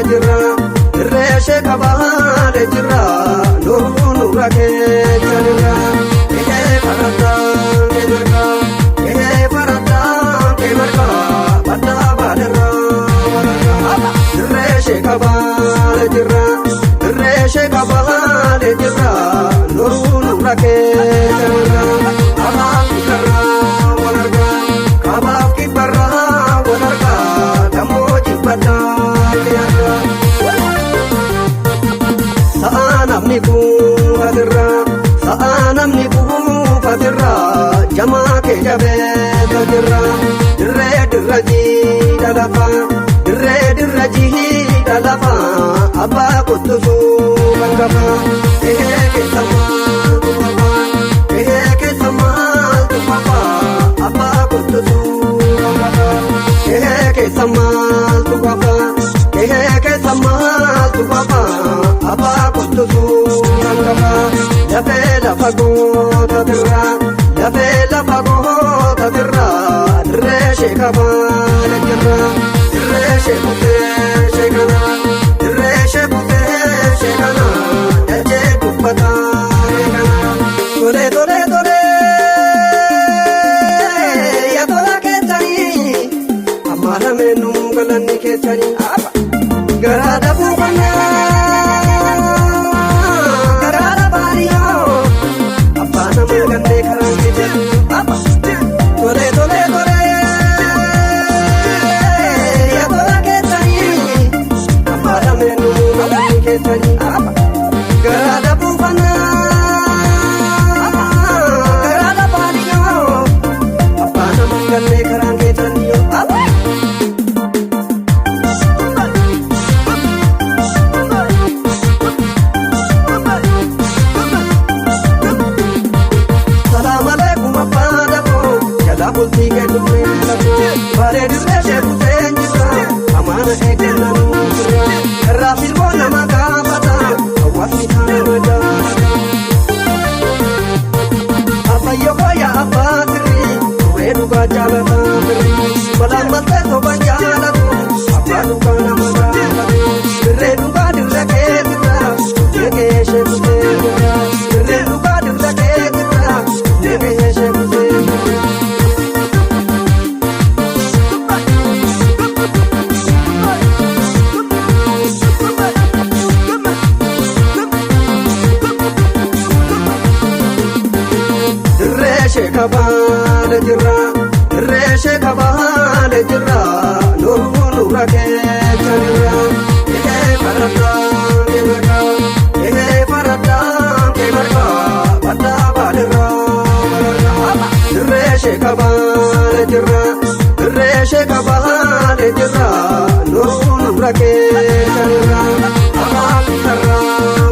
jira reeshe kabaale jira nuru rakeechanira farata kemerka bada badera reeshe kabaale jira nuru rakeechanira abaan karra walarga kabaaf kibarra walarga damoji bada Saanamni buufatirra jamaa kee jabeeta jirra dirree dirra jiidha lafa abbaa kottusuu bangafa keessa maaltu fafa abbaa kottusuu bangafa keessa maaltu fafa abbaa kottusuu bangafa lafee lafa goota birra dirree sheekabaale jirra dirree sheekutee sheekana dachee dubbataa eegana tole yaa tola keessanii amma lameenuu galanni keessanii garaa dhabuu kannaa reeshe kabaale jirra nuru rakeechanira farata kemerka bada badera reeshe kabaale jirra nuru rakeechanira abaan karra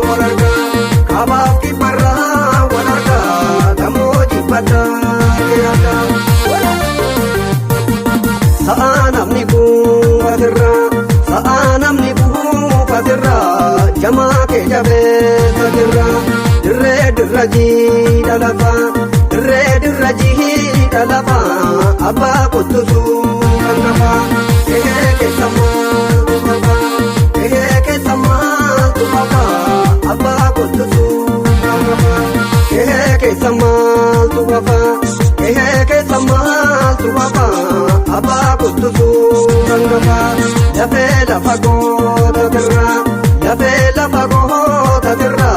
walarga kabaaf kibarra walarga damoji bada Saanamni buufatirra jamaa kee jabeeta jirra dirree dirra jiidha lafa abbaa kottusuu bangafa keessa maaltu fafa abbaa kottusuu bangafa keessa maaltu fafa abbaa kottusuu bangafa lafee lafa goota birra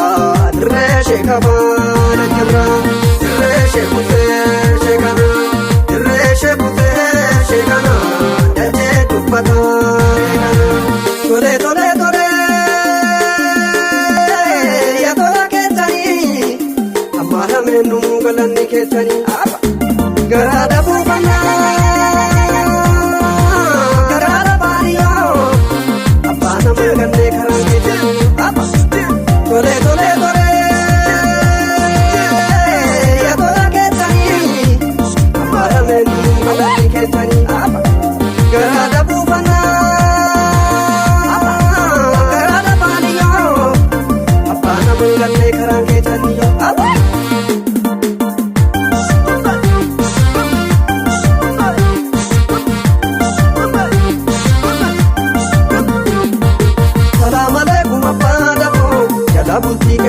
dirree sheekabaale jirra dirree sheekutee sheekana dachee dubbataa eegana tole yaa tola keessanii amma lameenuu galanni keessanii garaa dhabuu kannaa tole yaa tola keessanii amma lameenuu galanni keessanii garaa dhabuu kannaa garaa dhabaaniyyoo abbaan nama gallee karaan keessanii bultii